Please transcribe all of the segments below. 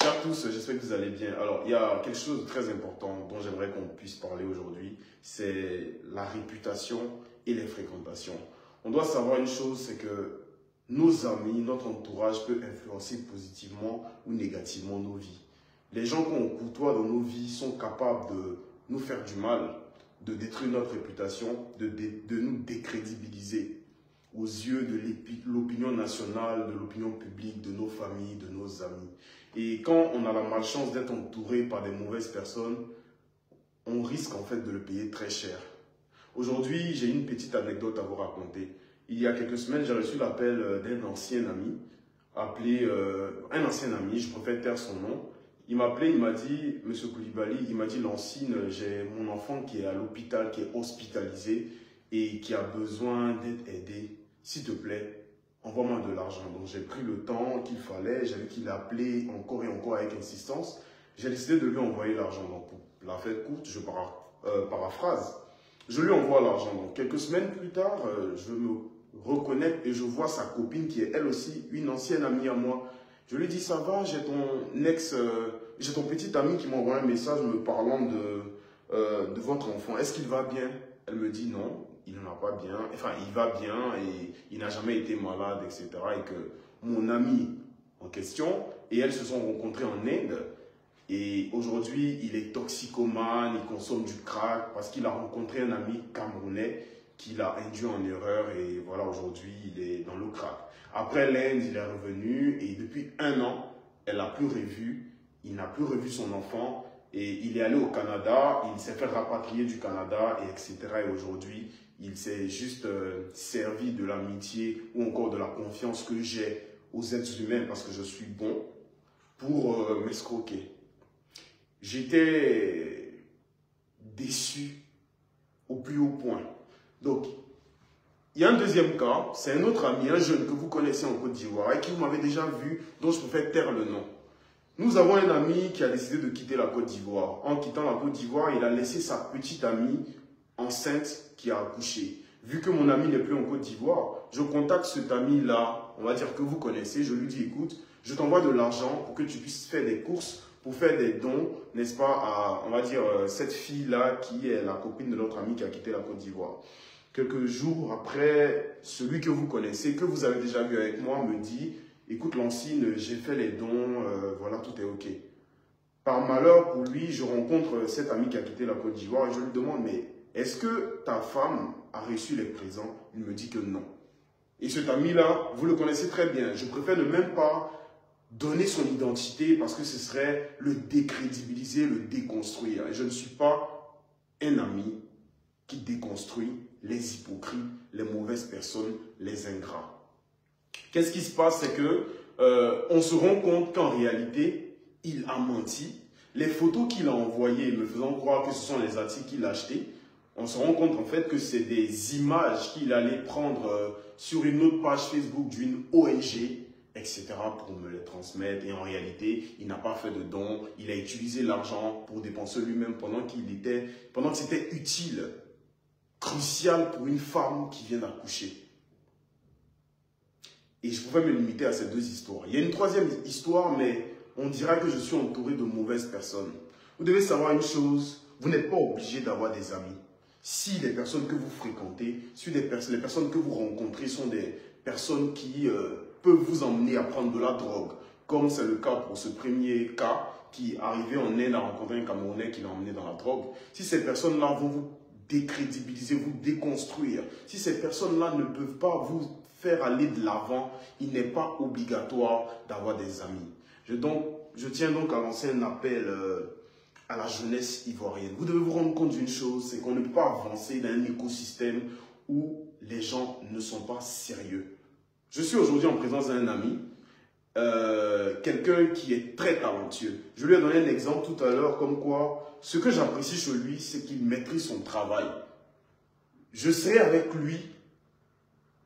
Bonjour à tous, j'espère que vous allez bien. Alors, il y a quelque chose de très important dont j'aimerais qu'on puisse parler aujourd'hui, c'est la réputation et les fréquentations. On doit savoir une chose, c'est que nos amis, notre entourage peut influencer positivement ou négativement nos vies. Les gens qu'on côtoie dans nos vies sont capables de nous faire du mal, de détruire notre réputation, de nous décrédibiliser aux yeux de l'opinion nationale, de l'opinion publique, de nos familles, de nos amis. Et quand on a la malchance d'être entouré par des mauvaises personnes, on risque en fait de le payer très cher. Aujourd'hui, j'ai une petite anecdote à vous raconter. Il y a quelques semaines, j'ai reçu l'appel d'un ancien ami, un ancien ami, je préfère taire son nom. Il m'a appelé, il m'a dit, Monsieur Koulibaly, il m'a dit, Lancine, j'ai mon enfant qui est à l'hôpital, qui est hospitalisé et qui a besoin d'être aidé. S'il te plaît, envoie-moi de l'argent. Donc j'ai pris le temps qu'il fallait, j'ai vu qu'il appelait encore et encore avec insistance. J'ai décidé de lui envoyer l'argent. Donc pour la faire courte, je paraphrase. Je lui envoie l'argent. Donc quelques semaines plus tard, je me reconnecte et je vois sa copine qui est elle aussi une ancienne amie à moi. Je lui dis, ça va, j'ai ton petit ami qui m'a envoyé un message me parlant de votre enfant. Est-ce qu'il va bien? Elle me dit non. Il n'en a pas bien, enfin il va bien et il n'a jamais été malade, etc. Et que mon ami en question et elle se sont rencontrés en Inde et aujourd'hui il est toxicomane, il consomme du crack parce qu'il a rencontré un ami camerounais qui l'a induit en erreur et voilà aujourd'hui il est dans le crack. Après l'Inde il est revenu et depuis 1 an elle n'a plus revu, il n'a plus revu son enfant. Et il est allé au Canada, il s'est fait rapatrier du Canada, et etc. Et aujourd'hui, il s'est juste servi de l'amitié ou encore de la confiance que j'ai aux êtres humains parce que je suis bon pour m'escroquer. J'étais déçu au plus haut point. Donc, il y a un deuxième cas, c'est un autre ami, un jeune que vous connaissez en Côte d'Ivoire et qui vous m'avez déjà vu, dont je préfère taire le nom. Nous avons un ami qui a décidé de quitter la Côte d'Ivoire. En quittant la Côte d'Ivoire, il a laissé sa petite amie enceinte qui a accouché. Vu que mon ami n'est plus en Côte d'Ivoire, je contacte cet ami-là, on va dire que vous connaissez, je lui dis, écoute, je t'envoie de l'argent pour que tu puisses faire des courses, pour faire des dons, n'est-ce pas, à, on va dire, cette fille-là qui est la copine de notre ami qui a quitté la Côte d'Ivoire. Quelques jours après, celui que vous connaissez, que vous avez déjà vu avec moi, me dit, écoute Lancine, j'ai fait les dons, voilà, tout est ok. Par malheur pour lui, je rencontre cet ami qui a quitté la Côte d'Ivoire et je lui demande, mais est-ce que ta femme a reçu les présents? Il me dit que non. Et cet ami-là, vous le connaissez très bien. Je préfère ne même pas donner son identité parce que ce serait le décrédibiliser, le déconstruire. Et je ne suis pas un ami qui déconstruit les hypocrites, les mauvaises personnes, les ingrats. Qu'est-ce qui se passe? C'est que on se rend compte qu'en réalité, il a menti. Les photos qu'il a envoyées me faisant croire que ce sont les articles qu'il a achetés, on se rend compte en fait que c'est des images qu'il allait prendre sur une autre page Facebook d'une ONG, etc. pour me les transmettre. Et en réalité, il n'a pas fait de don. Il a utilisé l'argent pour dépenser lui-même pendant que c'était utile, crucial pour une femme qui vient d'accoucher. Et je pouvais me limiter à ces 2 histoires. Il y a une 3e histoire, mais on dira que je suis entouré de mauvaises personnes. Vous devez savoir une chose, vous n'êtes pas obligé d'avoir des amis. Si les personnes que vous fréquentez, si les personnes que vous rencontrez sont des personnes qui peuvent vous emmener à prendre de la drogue, comme c'est le cas pour ce premier cas qui arrivait en Inde à rencontrer un Camerounais qui l'a emmené dans la drogue, si ces personnes-là vont vous décrédibiliser, vous déconstruire, si ces personnes-là ne peuvent pas vous faire aller de l'avant, il n'est pas obligatoire d'avoir des amis. Je tiens donc à lancer un appel à la jeunesse ivoirienne. Vous devez vous rendre compte d'une chose, c'est qu'on ne peut pas avancer dans un écosystème où les gens ne sont pas sérieux. Je suis aujourd'hui en présence d'un ami, quelqu'un qui est très talentueux. Je lui ai donné un exemple tout à l'heure comme quoi, ce que j'apprécie chez lui, c'est qu'il maîtrise son travail. Je serai avec lui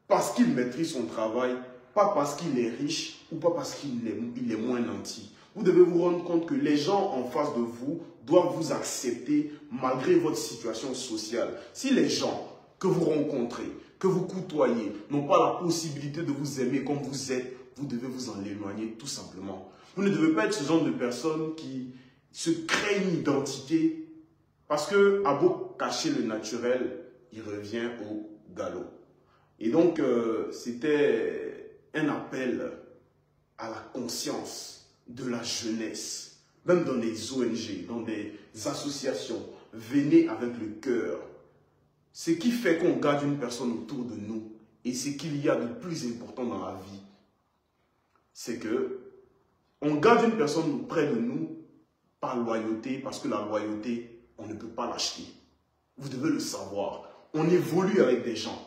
parce qu'il maîtrise son travail, pas parce qu'il est riche ou pas parce qu'il est moins nanti. Vous devez vous rendre compte que les gens en face de vous doivent vous accepter malgré votre situation sociale. Si les gens que vous rencontrez, que vous côtoyez, n'ont pas la possibilité de vous aimer comme vous êtes, vous devez vous en éloigner tout simplement. Vous ne devez pas être ce genre de personne qui se crée une identité parce que, à beau cacher le naturel, il revient au galop. Et donc, c'était un appel à la conscience de la jeunesse, même dans les ONG, dans des associations. Venez avec le cœur. Ce qui fait qu'on garde une personne autour de nous et ce qu'il y a de plus important dans la vie, c'est que on garde une personne près de nous par loyauté, parce que la loyauté, on ne peut pas l'acheter. Vous devez le savoir. On évolue avec des gens.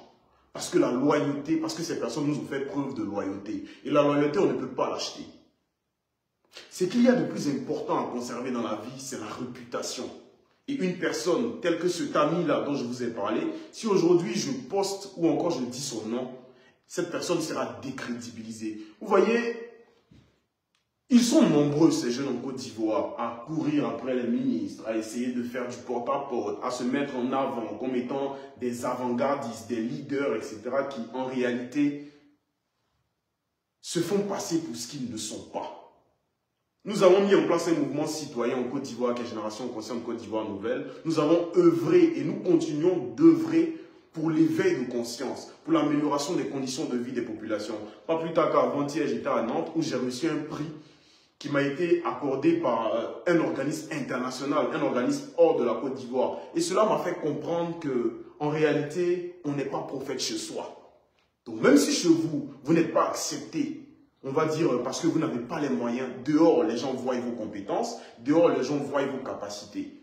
Parce que la loyauté, parce que ces personnes nous ont fait preuve de loyauté. Et la loyauté, on ne peut pas l'acheter. Ce qu'il y a de plus important à conserver dans la vie, c'est la réputation. Et une personne telle que cet ami-là dont je vous ai parlé, si aujourd'hui je poste ou encore je dis son nom, cette personne sera décrédibilisée. Vous voyez, ils sont nombreux, ces jeunes en Côte d'Ivoire, à courir après les ministres, à essayer de faire du porte-à-porte, à se mettre en avant comme étant des avant-gardistes, des leaders, etc., qui en réalité se font passer pour ce qu'ils ne sont pas. Nous avons mis en place un mouvement citoyen en Côte d'Ivoire, qui est Génération Consciente Côte d'Ivoire Nouvelle. Nous avons œuvré et nous continuons d'œuvrer pour l'éveil de conscience, pour l'amélioration des conditions de vie des populations. Pas plus tard qu'avant-hier, j'étais à Nantes où j'ai reçu un prix qui m'a été accordé par un organisme international, un organisme hors de la Côte d'Ivoire. Et cela m'a fait comprendre qu'en réalité, on n'est pas prophète chez soi. Donc même si chez vous, vous n'êtes pas accepté, on va dire parce que vous n'avez pas les moyens, dehors les gens voient vos compétences, dehors les gens voient vos capacités.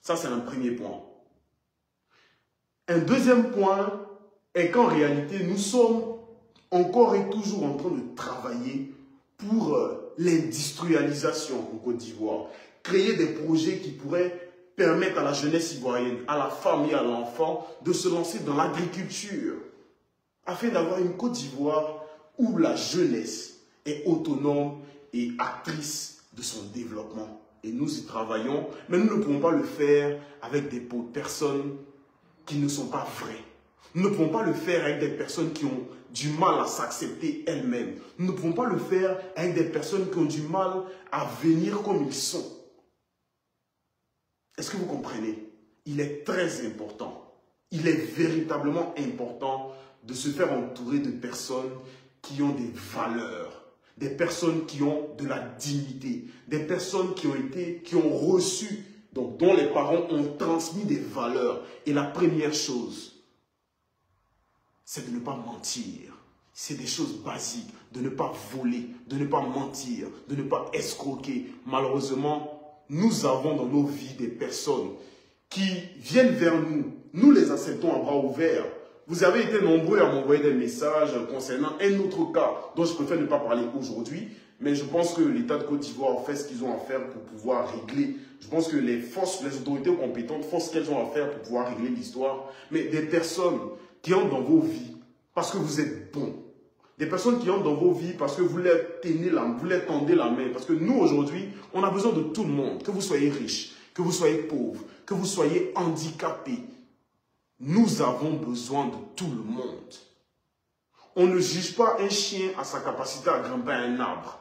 Ça c'est un premier point. Un deuxième point est qu'en réalité, nous sommes encore et toujours en train de travailler pour l'industrialisation en Côte d'Ivoire. Créer des projets qui pourraient permettre à la jeunesse ivoirienne, à la femme et à l'enfant de se lancer dans l'agriculture afin d'avoir une Côte d'Ivoire où la jeunesse est autonome et actrice de son développement. Et nous y travaillons, mais nous ne pouvons pas le faire avec des personnes qui ne sont pas vraies. Nous ne pouvons pas le faire avec des personnes qui ont du mal à s'accepter elles-mêmes. Nous ne pouvons pas le faire avec des personnes qui ont du mal à venir comme ils sont. Est-ce que vous comprenez? Il est très important. Il est véritablement important de se faire entourer de personnes qui ont des valeurs, des personnes qui ont de la dignité, des personnes qui ont reçu, donc dont les parents ont transmis des valeurs. Et la première chose, c'est de ne pas mentir. C'est des choses basiques, de ne pas voler, de ne pas mentir, de ne pas escroquer. Malheureusement, nous avons dans nos vies des personnes qui viennent vers nous. Nous les acceptons à bras ouverts. Vous avez été nombreux à m'envoyer des messages concernant un autre cas dont je préfère ne pas parler aujourd'hui. Mais je pense que l'État de Côte d'Ivoire fait ce qu'ils ont à faire pour pouvoir régler. Je pense que les autorités compétentes font ce qu'elles ont à faire pour pouvoir régler l'histoire. Mais des personnes qui entrent dans vos vies parce que vous êtes bons. Des personnes qui entrent dans vos vies parce que vous leur tendez la main. Parce que nous, aujourd'hui, on a besoin de tout le monde. Que vous soyez riche, que vous soyez pauvre, que vous soyez handicapé. Nous avons besoin de tout le monde. On ne juge pas un chien à sa capacité à grimper à un arbre.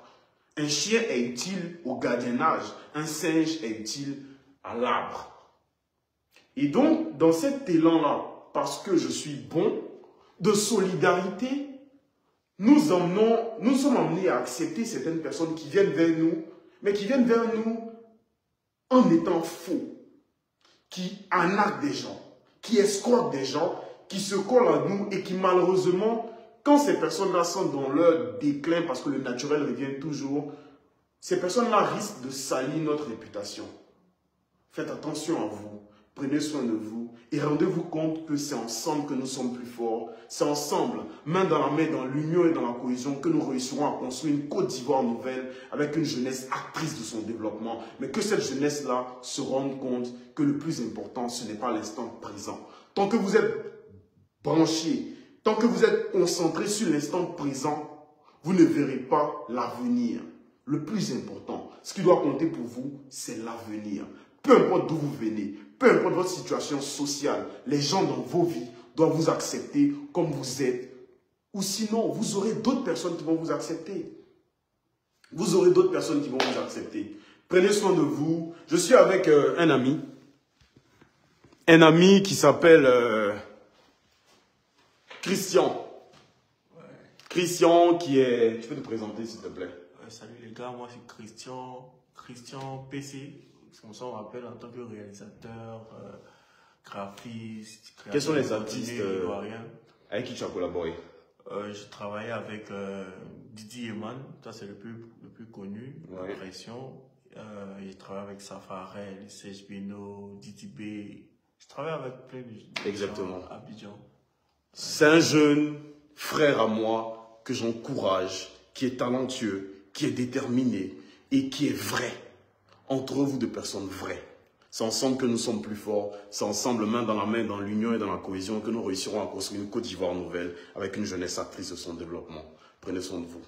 Un chien est utile au gardiennage. Un singe est utile à l'arbre. Et donc, dans cet élan-là, parce que je suis bon, de solidarité, nous sommes amenés à accepter certaines personnes qui viennent vers nous, mais qui viennent vers nous en étant faux, qui arnaquent des gens, qui escroquent des gens, qui se collent à nous et qui malheureusement, quand ces personnes-là sont dans leur déclin, parce que le naturel revient toujours, ces personnes-là risquent de salir notre réputation. Faites attention à vous, prenez soin de vous et rendez-vous compte que c'est ensemble que nous sommes plus forts. C'est ensemble, main dans la main, dans l'union et dans la cohésion, que nous réussirons à construire une Côte d'Ivoire nouvelle avec une jeunesse actrice de son développement. Mais que cette jeunesse-là se rende compte que le plus important, ce n'est pas l'instant présent. Tant que vous êtes branchés, tant que vous êtes concentrés sur l'instant présent, vous ne verrez pas l'avenir. Le plus important, ce qui doit compter pour vous, c'est l'avenir. Peu importe d'où vous venez, peu importe votre situation sociale, les gens dans vos vies doivent vous accepter comme vous êtes. Ou sinon, vous aurez d'autres personnes qui vont vous accepter. Vous aurez d'autres personnes qui vont vous accepter. Prenez soin de vous. Je suis avec un ami. Un ami qui s'appelle Christian. Ouais. Christian qui est... Tu peux te présenter s'il te plaît? Salut les gars, moi c'est Christian PC. Comme ça on m'appelle en tant que réalisateur, graphiste. Quels sont les artistes avec qui tu as collaboré? Je travaillais avec Didi Eman, ça c'est le plus connu, ouais. Pression. J'ai travaillé avec Safarel, Serge Beno, Didi B. Je travaille avec plein de Exactement. gens à Abidjan. C'est un jeune frère à moi que j'encourage, qui est talentueux, qui est déterminé et qui est vrai. Entre vous, de personnes vraies. C'est ensemble que nous sommes plus forts. C'est ensemble, main dans la main, dans l'union et dans la cohésion, que nous réussirons à construire une Côte d'Ivoire nouvelle avec une jeunesse actrice de son développement. Prenez soin de vous.